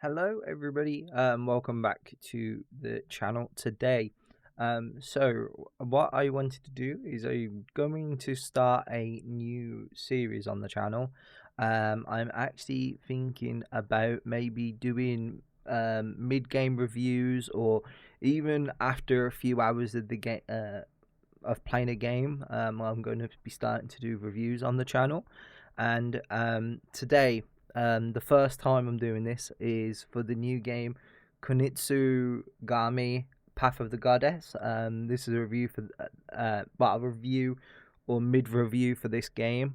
Hello, everybody. Welcome back to the channel today. So what I wanted to do is I'm going to start a new series on the channel. I'm actually thinking about maybe doing mid-game reviews, or even after a few hours of the game of playing a game. I'm going to be starting to do reviews on the channel, and today, the first time I'm doing this is for the new game Kunitsu-Gami Path of the Goddess. This is a review for a review or mid review for this game.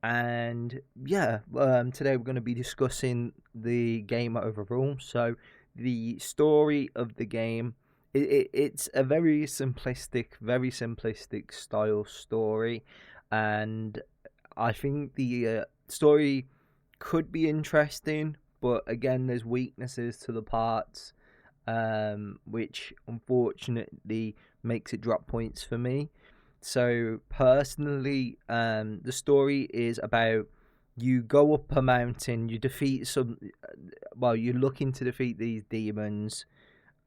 And yeah, today we're going to be discussing the game overall. So the story of the game, it's a very simplistic style story, and I think the story could be interesting, but again, there's weaknesses to the parts, which unfortunately makes it drop points for me. So personally, the story is about you go up a mountain, you defeat you're looking to defeat these demons,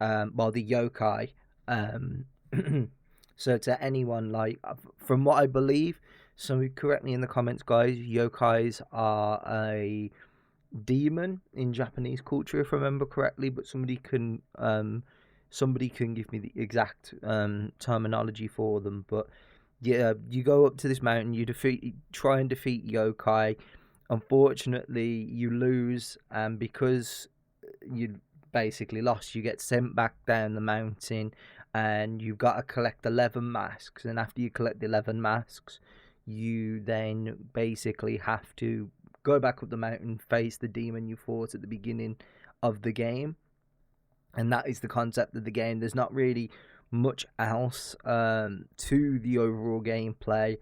the yokai. Um, so to anyone, like, from what I believe, so correct me in the comments, guys. Yokais are a demon in Japanese culture, if I remember correctly. But somebody can give me the exact terminology for them. But yeah, you go up to this mountain, try and defeat yokai. Unfortunately, you lose, and because you basically lost, you get sent back down the mountain, and you've got to collect 11 masks. And after you collect the 11 masks, you then basically have to go back up the mountain, face the demon you fought at the beginning of the game. And that is the concept of the game. There's not really much else to the overall gameplay.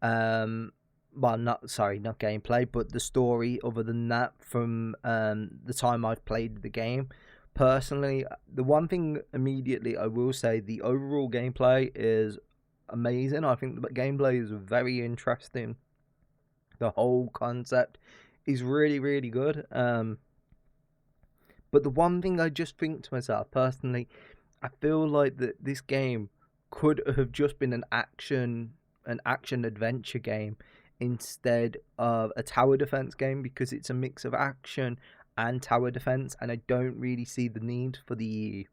Not gameplay, but the story. Other than that, from the time I've played the game, personally, the one thing immediately I will say, the overall gameplay is amazing. I think the gameplay is very interesting. The whole concept is really good. But the one thing I just think to myself personally, I feel like that this game could have just been an action adventure game instead of a tower defense game, because it's a mix of action and tower defense, and I don't really see the need for the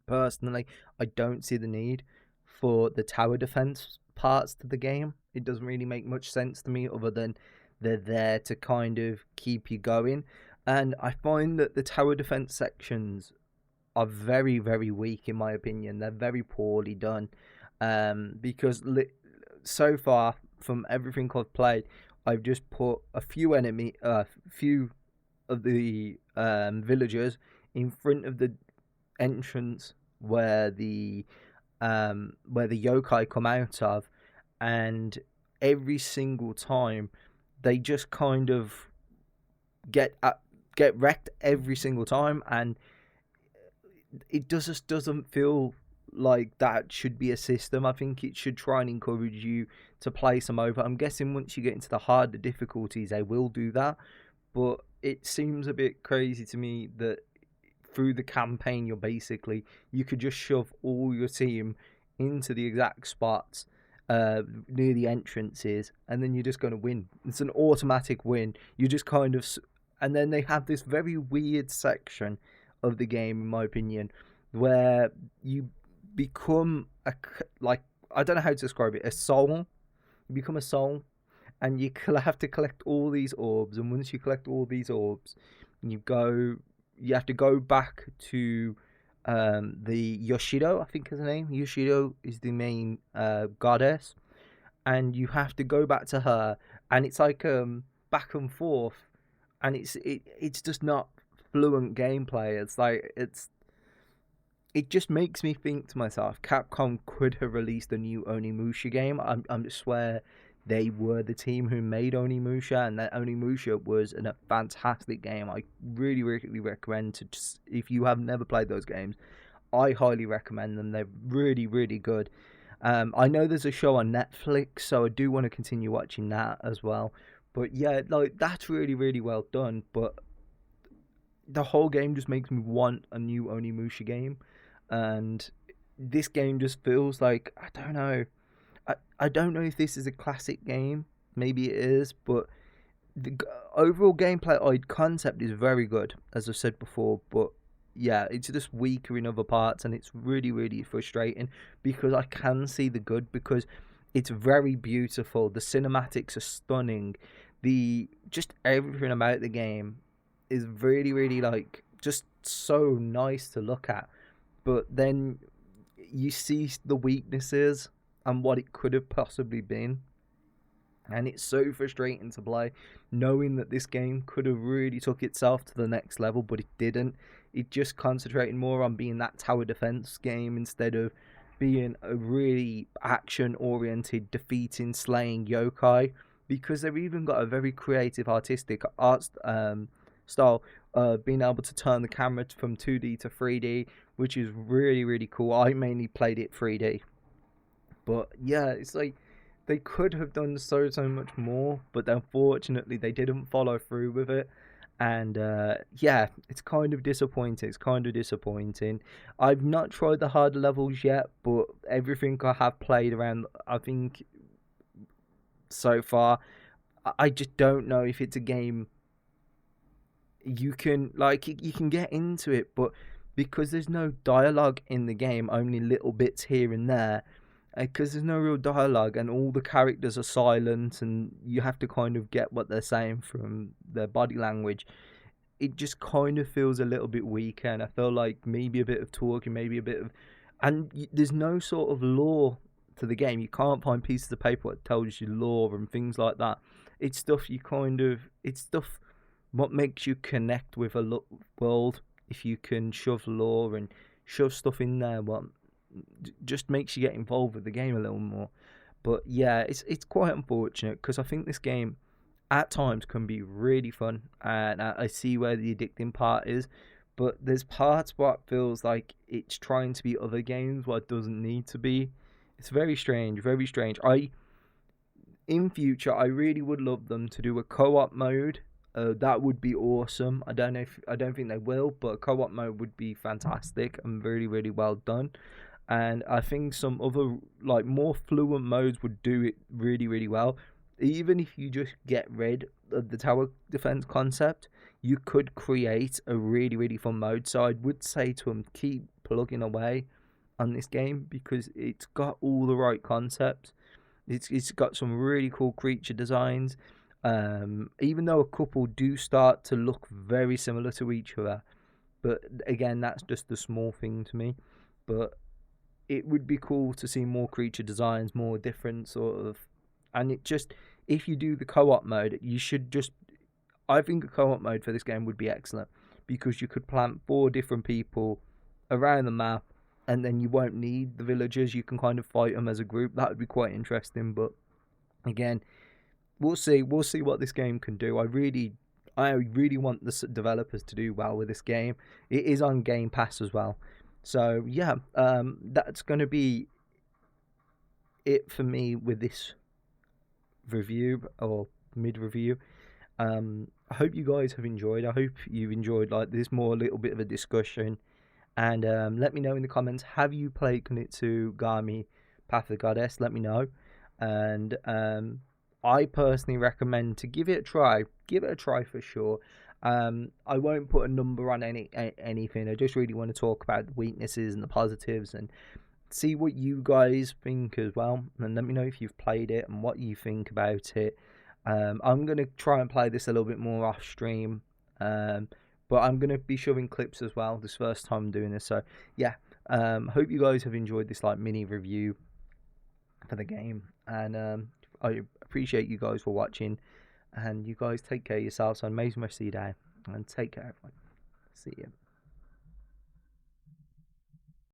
personally I don't see the need for the tower defense parts to the game. It doesn't really make much sense to me, other than they're there to kind of keep you going. And I find that the tower defense sections are very weak, in my opinion. They're very poorly done. Because so far, from everything I've played, I've just put a few of the villagers in front of the entrance where the yokai come out of, and every single time they just kind of get wrecked every single time, and it just doesn't feel like that should be a system. I think it should try and encourage you to play some over. I'm guessing once you get into the harder difficulties, they will do that, but it seems a bit crazy to me that through the campaign you could just shove all your team into the exact spots near the entrances, and then you're just going to win. It's an automatic win. You just kind of, and then they have this very weird section of the game, in my opinion, where you become I don't know how to describe it, a soul. You become a soul, and you have to collect all these orbs, and once you collect all these orbs, you have to go back to the Yoshido, I think is the name. Yoshido is the main goddess, and you have to go back to her, and it's like back and forth, and it's just not fluent gameplay. It just makes me think to myself, Capcom could have released a new Onimusha game. I swear they were the team who made Onimusha, and that Onimusha was a fantastic game. I really recommend if you have never played those games, I highly recommend them. They're really good. I know there's a show on Netflix, so I do want to continue watching that as well. But yeah, like, that's really well done. But the whole game just makes me want a new Onimusha game, and this game just feels like, I don't know. I don't know if this is a classic game. Maybe it is, but the overall gameplay concept is very good, as I've said before. But yeah, it's just weaker in other parts, and it's really, really frustrating because I can see the good, because it's very beautiful. The cinematics are stunning. The just everything about the game is really, really like just so nice to look at. But then you see the weaknesses and what it could have possibly been, and it's so frustrating to play, knowing that this game could have really took itself to the next level, but it didn't. It just concentrated more on being that tower defense game instead of being a really action oriented defeating slaying yokai, because they've even got a very creative artistic art style, being able to turn the camera from 2D to 3D, which is really, really cool. I mainly played it 3D, but yeah, it's like they could have done so much more, but unfortunately they didn't follow through with it. And yeah, it's kind of disappointing. It's kind of disappointing. I've not tried the harder levels yet, but everything I have played around, I think so far, I just don't know if it's a game you can like. You can get into it, but because there's no dialogue in the game, only little bits here and there, because there's no real dialogue and all the characters are silent and you have to kind of get what they're saying from their body language, it just kind of feels a little bit weaker. And I feel like maybe a bit of talking, maybe a bit of, and there's no sort of lore to the game. You can't find pieces of paper that tells you lore and things like that. It's stuff you kind of, it's stuff what makes you connect with a world. If you can shove lore and shove stuff in there, what just makes you get involved with the game a little more. But yeah, it's quite unfortunate, because I think this game at times can be really fun, and I see where the addicting part is, but there's parts what feels like it's trying to be other games what it doesn't need to be. It's very strange, very strange. In future, I really would love them to do a co-op mode. That would be awesome. I don't think they will, but a co-op mode would be fantastic and really, really well done. And I think some other like more fluent modes would do it really, really well. Even if you just get rid of the tower defense concept, you could create a really, really fun mode. So I would say to them, keep plugging away on this game, because it's got all the right concepts. It's got some really cool creature designs. Even though a couple do start to look very similar to each other, but again, that's just a small thing to me. But it would be cool to see more creature designs, more different sort of, and it just, if you do the co-op mode, you should just, I think a co-op mode for this game would be excellent, because you could plant 4 different people around the map, and then you won't need the villagers. You can kind of fight them as a group. That would be quite interesting. But again, we'll see. We'll see what this game can do. I really want the developers to do well with this game. It is on Game Pass as well. So yeah, that's going to be it for me with this review or mid review. I hope you guys have enjoyed. I hope you've enjoyed like this more a little bit of a discussion. And let me know in the comments, have you played Kunitsu-Gami Path of the Goddess? Let me know. And I personally recommend to give it a try. Give it a try for sure. I won't put a number on anything. I just really want to talk about the weaknesses and the positives, and see what you guys think as well. And let me know if you've played it and what you think about it. I'm going to try and play this a little bit more off stream. But I'm going to be showing clips as well this first time I'm doing this. So yeah, hope you guys have enjoyed this like mini review for the game. And I appreciate you guys for watching. And you guys take care of yourselves. So amazing rest of your day. And take care, everyone. See you.